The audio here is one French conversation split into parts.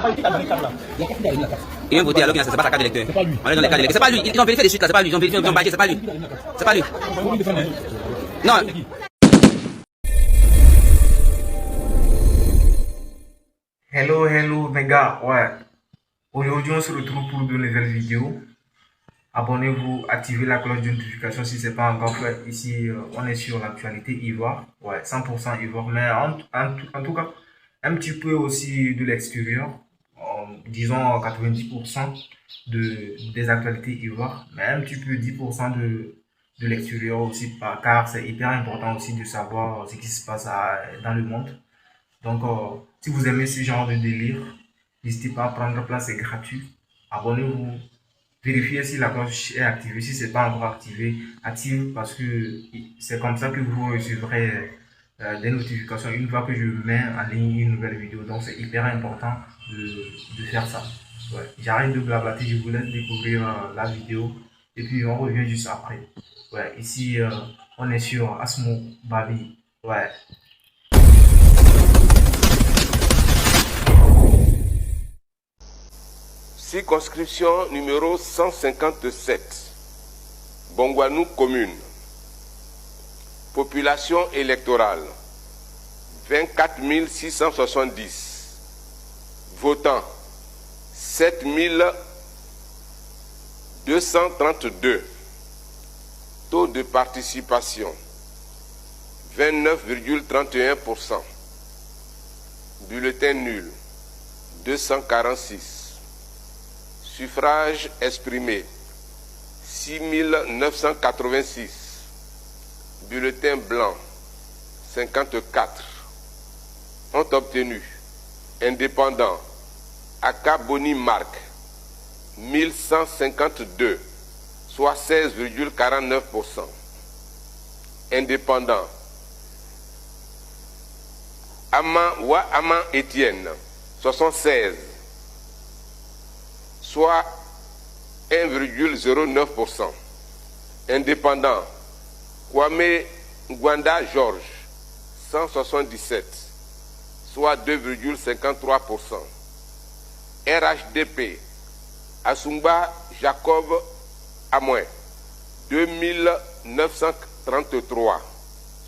Il vient voter alors qu'il n'a pas sa carte d'électeur. On est dans les cartes d'électeurs. C'est pas lui. Ils ont vérifié des suites là. C'est pas lui. Ils ont vérifié, ils ont badgé. C'est pas lui. C'est pas lui. Non. Hello mes gars, ouais. Aujourd'hui on se retrouve pour de nouvelles vidéos. Abonnez-vous, activez la cloche de notification si ce n'est pas encore fait. Ici on est sur l'actualité Ivoire, ouais, 100% Ivoire, mais en tout cas un petit peu aussi de l'extérieur, disons 90% des actualités Ivoire, mais un petit peu 10% de l'extérieur aussi, car c'est hyper important aussi de savoir ce qui se passe dans le monde. Donc, si vous aimez ce genre de délire, n'hésitez pas à prendre place, c'est gratuit. Abonnez-vous, vérifiez si la cloche est activée. Si ce n'est pas encore activé, active parce que c'est comme ça que vous recevrez des notifications une fois que je mets en ligne une nouvelle vidéo. Donc, c'est hyper important de faire ça. Ouais. J'arrête de blablater, je vous laisse découvrir la vidéo et puis on revient juste après. Ouais, ici, on est sur Asmo Babi. Ouais. Circonscription numéro 157, Bongouanou commune. Population électorale, 24 670. Votants, 7 232. Taux de participation, 29,31%. Bulletin nul, 246. Suffrage exprimé, 6 986. Bulletins blancs, 54. Ont obtenu indépendants, Akaboni Marc, 1152, soit 16,49%. Indépendants, Aman Etienne, 76. Soit 1,09%. Indépendant, Kwame Ngwanda Georges, 177, soit 2,53%. RHDP, Asumba Jacob Amoin, 2933,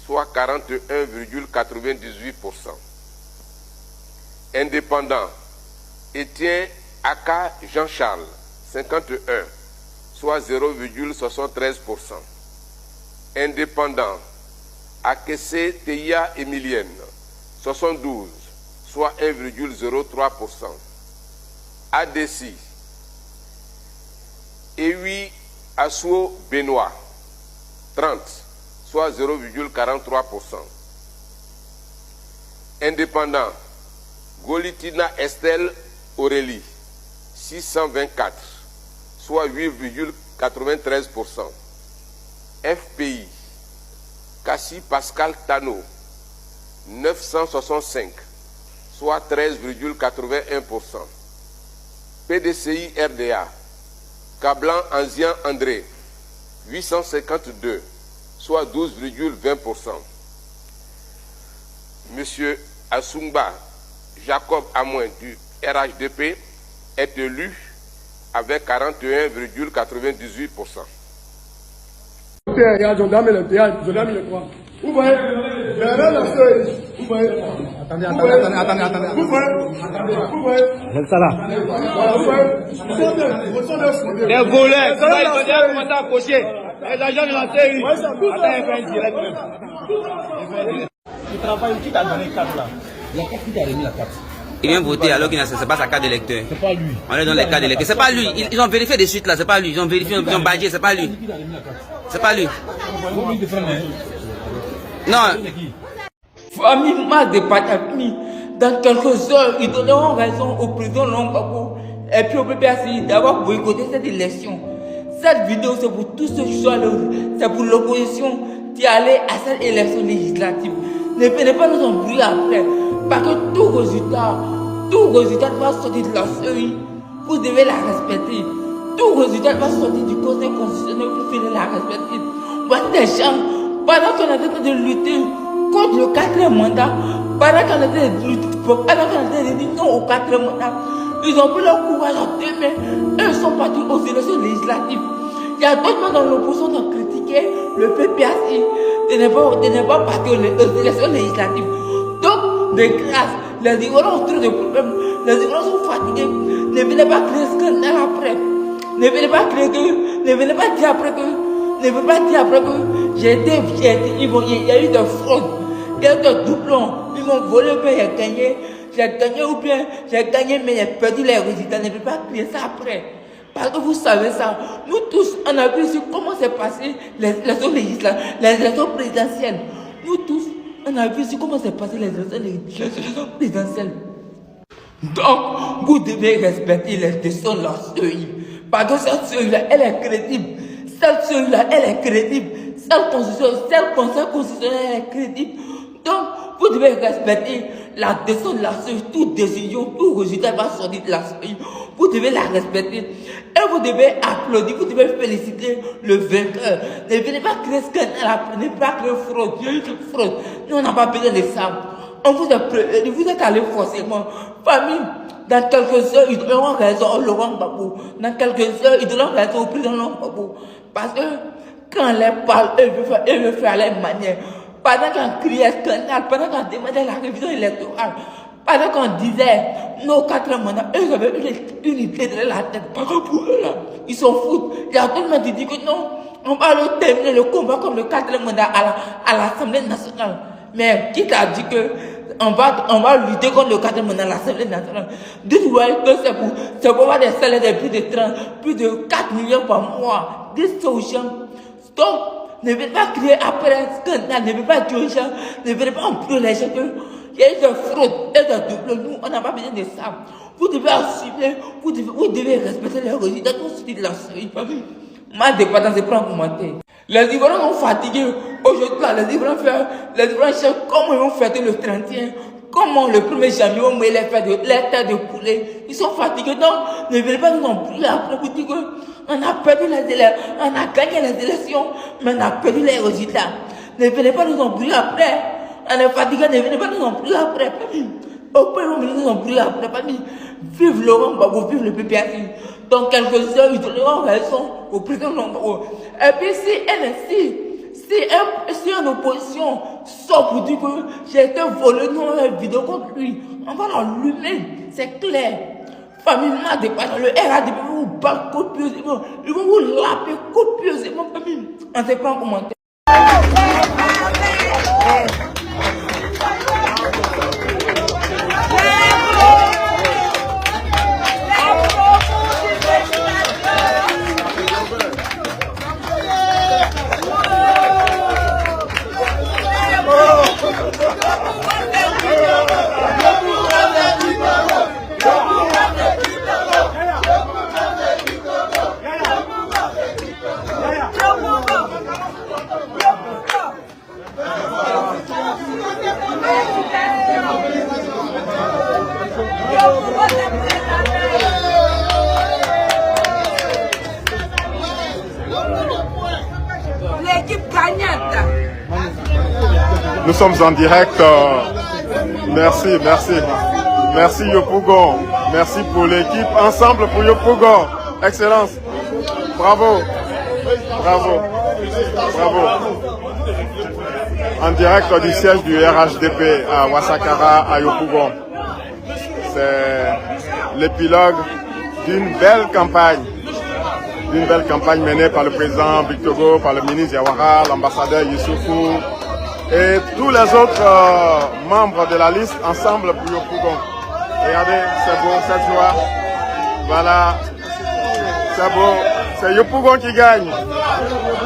soit 41,98%. Indépendant, Étienne Aka Jean-Charles, 51, soit 0,73%. Indépendant, Akesse Teya Emilienne, 72, soit 1,03%. ADC, Ewi Asuo Benoît, 30, soit 0,43%. Indépendant, Golitina Estelle Aurélie, 624, soit 8,93%. FPI, Cassie Pascal Tano, 965, soit 13,81%. PDCI RDA, Cablan Ancien André, 852, soit 12,20%. Monsieur Asumba Jacob Amoin du RHDP est élu avec 41,98%. Vous voyez, vous voyez, attendez. Vous voyez, ça là. Les voleurs, ça va, ils ont déjà commencé à cocher. Les agents de la série. Attends, il fait un direct même. Il travaille, qui t'a donné 4 là? Il y a 4 qui t'a remis la carte. Il vient voter alors qu'il n'a pas sa carte d'électeur. C'est pas lui. On est dans les cartes d'électeur. C'est pas lui. Ils ont vérifié des suites là. C'est pas lui. Ils ont vérifié, ils ont badgé. C'est pas lui. C'est pas lui. Non. Famille marque de Patapini, dans quelques heures, ils donneront raison au président Longbako et puis au PPACI d'avoir boycotté cette élection. Cette vidéo, c'est pour tous ceux qui sont allés, c'est pour l'opposition qui allait à cette élection législative. Ne venez pas nous embrouiller après, parce que tout résultat doit sortir de la série. Vous devez la respecter. Tout résultat doit sortir du Conseil constitutionnel, vous devez la respecter. Voici des gens, pendant qu'on est en train de lutter contre le 4e mandat, pendant qu'on est en train de lutter Alors qu'ils ont dit non au 4e mandat, ils ont pris leur courage en 2 mains et ils sont partis aux élections législatives. Il y a d'autres gens dans l'opposition qui ont critiqué le PPAC de ne pas partir aux élections législatives. Donc, de grâce, les Ivoiriens ont trop de problèmes, les Ivoiriens sont fatigués. Ne venez pas créer ce scandale après. Ne venez pas créer que, ne venez pas dire après que, ne venez pas dire après que il y a eu de fraude, il y a eu de doublons, ils m'ont volé, mais j'ai gagné ou bien j'ai gagné, mais j'ai perdu les résultats. Ne venez pas créer ça après. Parce que vous savez ça, nous tous, on a vu comment s'est passé les élections législatives, les élections présidentielles. Nous tous, on a vu comment s'est passé les élections présidentielles. Donc, vous devez respecter les décisions de la CEI. Parce que cette CEI-là, elle est crédible. Cette CEI-là, elle est crédible. Cette conseil constitutionnel, elle est crédible. Donc, vous devez respecter la décision de la CEI. Toute décision, tout résultat va sortir de la CEI. Vous devez la respecter. Et vous devez applaudir, vous devez féliciter le vainqueur. Ne venez pas créer scandale, ne venez pas créer fraude. Nous, on n'a pas besoin de ça. On vous êtes allé forcément. Famille, dans quelques heures, ils donneront raison au Laurent Gbagbo. Dans quelques heures, ils donneront raison au président Laurent Gbagbo. Parce que quand les parle, eux veulent faire les manières. Pendant qu'on criait scandale, pendant qu'on demandait la révision électorale, pendant qu'on disait nos 4 mandats, eux avaient une idée de la tête. Pas que pour eux là, ils s'en foutent. Il y a tout le monde qui dit que non, on va terminer le combat comme le 4e mandat à l'Assemblée nationale. Mais qui t'a dit que on va lutter contre le 4e mandat à l'Assemblée nationale? Dites-vous que c'est pour avoir des salaires de plus de 4 millions par mois. Dites ça aux gens. Donc, ne venez pas crier après un scandale, ne venez pas dire aux gens, ne venez pas emploi les gens que il y a eu de fraude et de double. Nous, on n'a pas besoin de ça. Vous devez assumer, vous devez respecter les résultats de la série. Ma dépendance est prendre commenter. Les Ivoiriens sont fatigués. Aujourd'hui, les Ivoiriens cherchent comment ils vont fêter le 31. Comment le 1er janvier, ils vont mouiller les têtes de poulet. Ils sont fatigués. Donc, ne venez pas nous embrouiller après vous dire qu'on a perdu les élections, on a gagné les élections, mais on a perdu les résultats. Ne venez pas nous embrouiller après. On est fatigué, ne venez pas nous embrouiller après. Au point où nous embrouiller après, vive Laurent Gbagbo, vive le PPAC. Dans quelques heures, ils donneront raison au président Laurent Gbagbo. Et puis si une opposition sort pour dire que j'ai été volé dans une vidéo contre lui, on va l'allumer, c'est clair. Famille, moi, le RADP va vous battre copieusement, ils vont vous laper copieusement, famille. On ne sait pas en commentaire. L'équipe gagnante. Nous sommes en direct. Merci Yopougon. Merci pour l'équipe. Ensemble pour Yopougon. Excellence. Bravo. En direct du siège du RHDP à Ouassakara, à Yopougon. C'est l'épilogue d'une belle campagne. Menée par le président Victor Hugo, par le ministre Yawara, l'ambassadeur Youssoufou et tous les autres membres de la liste ensemble pour Yopougon. Regardez, c'est beau, cette joie. Voilà, c'est beau. C'est Yopougon qui gagne.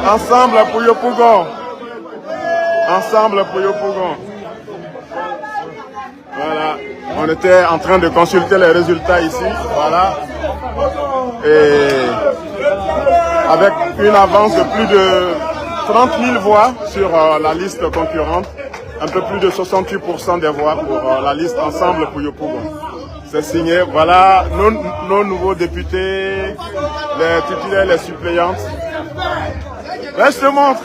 Ensemble pour Yopougon. Voilà, on était en train de consulter les résultats ici. Voilà. Et avec une avance de plus de 30 000 voix sur la liste concurrente, un peu plus de 68% des voix pour la liste Ensemble pour Yopougon. C'est signé. Voilà nos nouveaux députés, les titulaires, les suppléantes. Là, je te montre.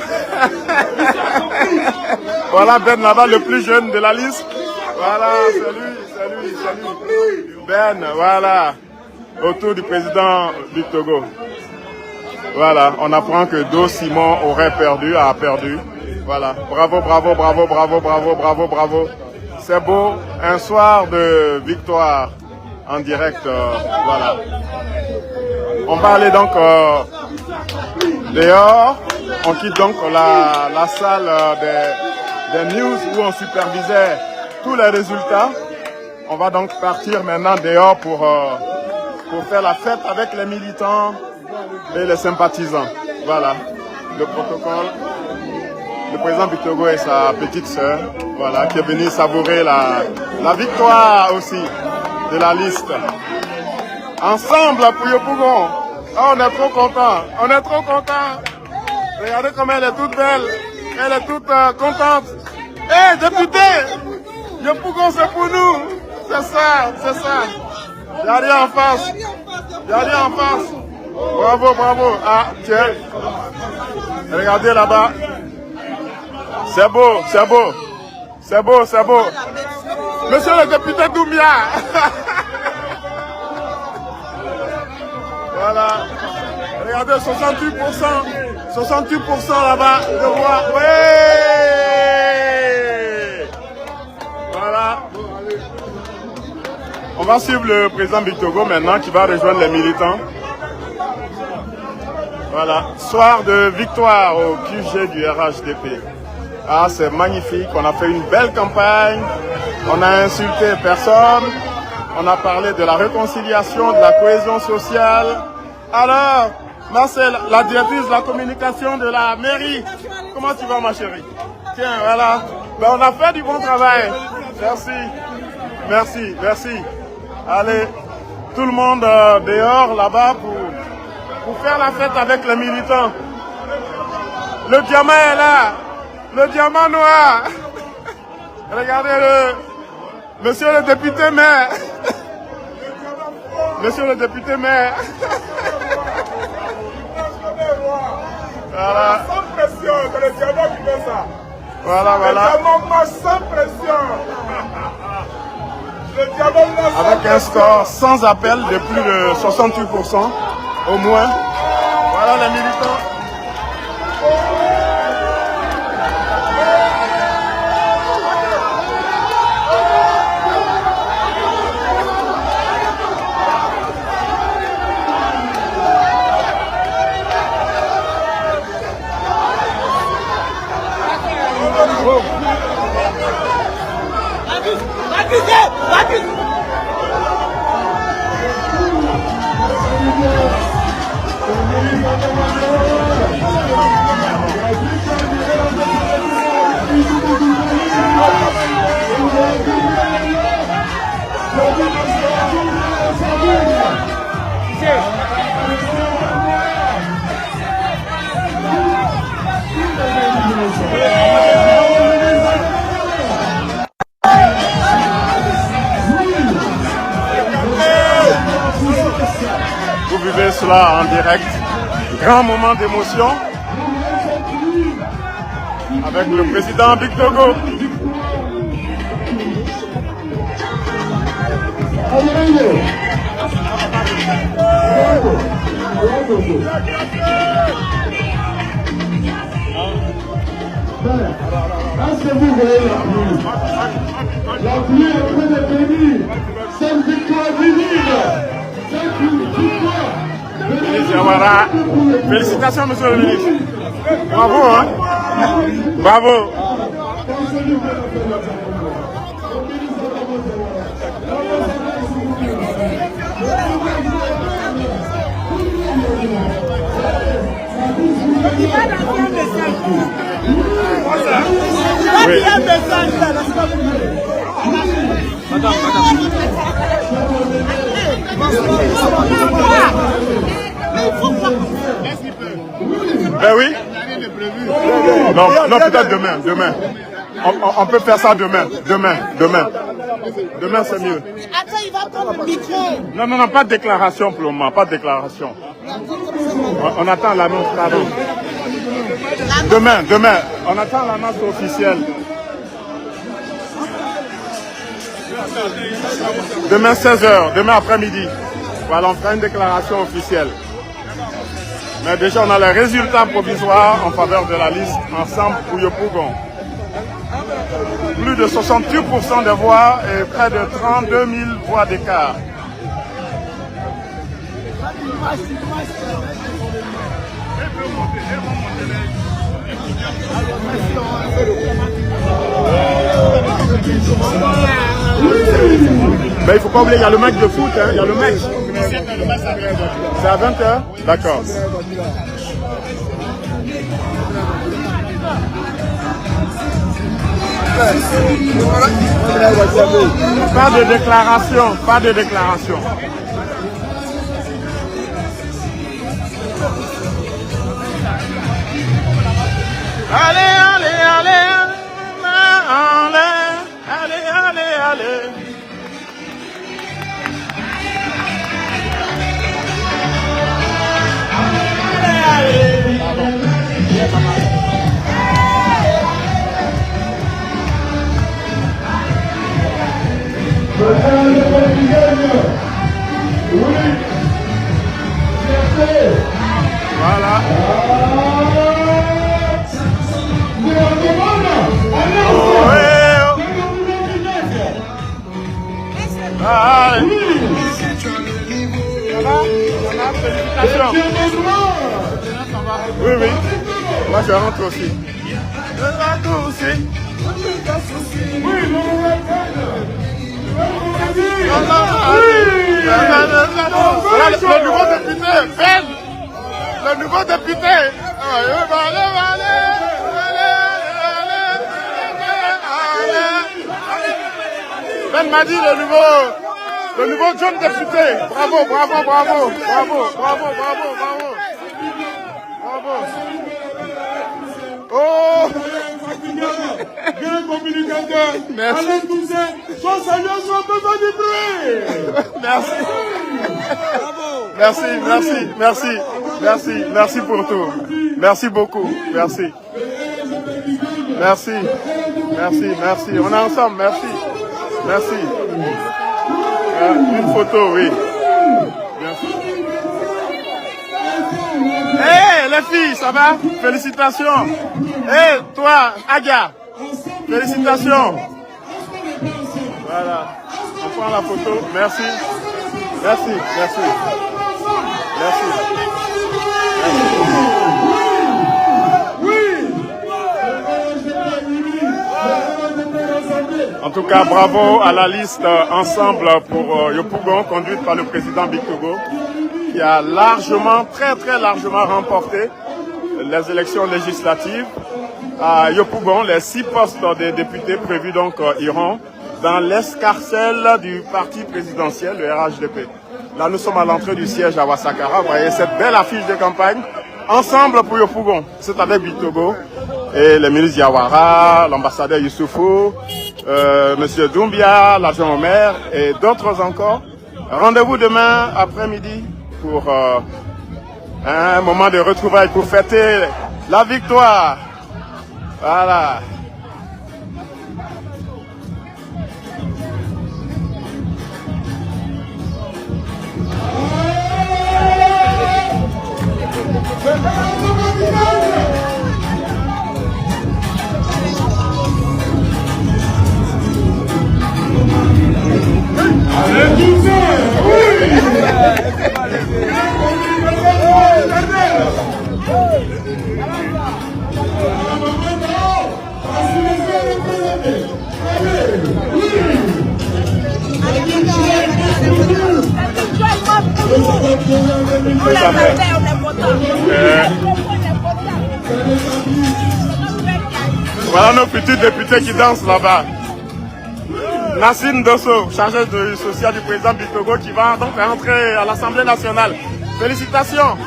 Voilà Ben là-bas, le plus jeune de la liste. Voilà, c'est lui. Ben, voilà. Autour du président du Togo. Voilà, on apprend que Do Simon a perdu. Voilà, bravo. C'est beau, un soir de victoire en direct. Voilà. On va aller donc dehors. On quitte donc la salle des news où on supervisait tous les résultats. On va donc partir maintenant dehors pour faire la fête avec les militants et les sympathisants. Voilà, le protocole. Le président du Togo et sa petite sœur, voilà, qui est venu savourer la victoire aussi de la liste. Ensemble pour Yopougon. Oh, on est trop contents. Regardez comme elle est toute belle. Elle est toute contente. Hé, député, Yopougon, c'est pour nous. C'est ça. Il n'y a rien en face. Bravo. Ah, tiens. Regardez là-bas. C'est beau. Monsieur le député Doumbia. Voilà. Regardez, 68% là-bas. Je vois. Ouais. Voilà. On va suivre le président du Togo maintenant qui va rejoindre les militants. Voilà. Soir de victoire au QG du RHDP. Ah, c'est magnifique. On a fait une belle campagne. On a insulté personne. On a parlé de la réconciliation, de la cohésion sociale. Alors, Marcel, la directrice de la communication de la mairie, comment tu vas, ma chérie? Tiens, voilà. Ben, on a fait du bon travail. Merci. Allez, tout le monde dehors, là-bas, pour faire la fête avec les militants. Le diamant est là. Le diamant noir. Regardez-le. Monsieur le député maire. Voilà. Sans pression, c'est le diamant qui fait ça. Voilà. Le diamant marche sans pression. Avec un score sans appel de plus de 68% au moins. Voilà les militants. Vous vivez cela en direct, grand moment d'émotion avec le président Big Togo. Est-ce que vous voyez la pluie? La pluie est en train de venir. C'est une victoire divine. C'est une victoire. Félicitations, monsieur le ministre. Bravo, hein? Bravo. Oui. Ben oui. Non, peut-être demain. On peut faire ça demain. Demain, c'est mieux. Attends, il va prendre le micro. Non, pas de déclaration pour le moment, pas de déclaration. On attend l'annonce, pardon. Demain, on attend l'annonce officielle. Demain 16h, demain après-midi. Voilà, on fera une déclaration officielle. Mais déjà, on a les résultats provisoires en faveur de la liste Ensemble pour Yopougon. Plus de 68% des voix et près de 32 000 voix d'écart. Mais il ne faut pas oublier, il y a le match de foot, hein, il y a le match. C'est à 20h? D'accord. Pas de déclaration, pas de déclaration. Allez, allez, allez, allez, allez, allez. Voilà. Oui, oui. Moi, je rentre aussi. Je rentre aussi. Voilà le nouveau député. Ben, le nouveau député. Ben m'a dit le nouveau jeune député. Bravo, bravo, bravo, bravo, bravo, bravo, bravo. Bravo. Oh! Grand communicateur. Merci. Alain Toussaint, son salut, son besoin du bruit. Merci. Merci, merci, merci, merci, merci pour tout. Merci beaucoup. Merci. Merci. Merci, merci. On est ensemble, merci. Merci. Une photo, oui. Merci. Hey, les filles, ça va? Félicitations. Hey, toi, Agia, félicitations. Voilà. On prend la photo. Merci. Merci, merci. Merci. En tout cas, bravo à la liste Ensemble pour Yopougon, conduite par le président Bictogo, qui a largement, très très largement remporté les élections législatives. À Yopougon, les 6 postes des députés prévus donc iront dans l'escarcelle du parti présidentiel, le RHDP. Là, nous sommes à l'entrée du siège à Ouassakara. Vous voyez cette belle affiche de campagne. Ensemble pour Yopougon. C'est avec Bictogo et les ministres Yawara, l'ambassadeur Youssoufou, Monsieur Doumbia, l'agent au maire et d'autres encore. Rendez-vous demain après-midi pour un moment de retrouvailles pour fêter la victoire. Voilà. Voilà nos petits députés qui dansent là-bas. Nassine Dosso, chargé du social du président Bictogo, qui va donc rentrer à l'Assemblée nationale. Félicitations.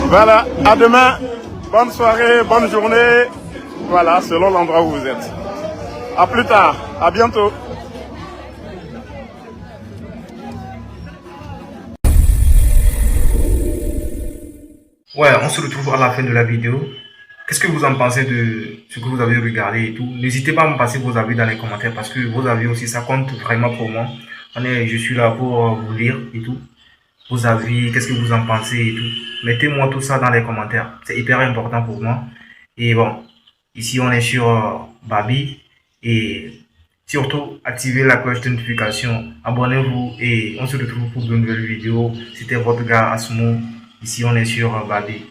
Voilà, à demain. Bonne soirée, bonne journée. Voilà, selon l'endroit où vous êtes. À plus tard, à bientôt. Ouais, on se retrouve à la fin de la vidéo. Qu'est-ce que vous en pensez de ce que vous avez regardé et tout? N'hésitez pas à me passer vos avis dans les commentaires parce que vos avis aussi, ça compte vraiment pour moi. Je suis là pour vous lire et tout. Vos avis, qu'est-ce que vous en pensez et tout. Mettez-moi tout ça dans les commentaires. C'est hyper important pour moi. Et bon, ici on est sur Babi. Et surtout, activez la cloche de notification. Abonnez-vous et on se retrouve pour de nouvelles vidéos. C'était votre gars Asmo. Ici on est sur Babi.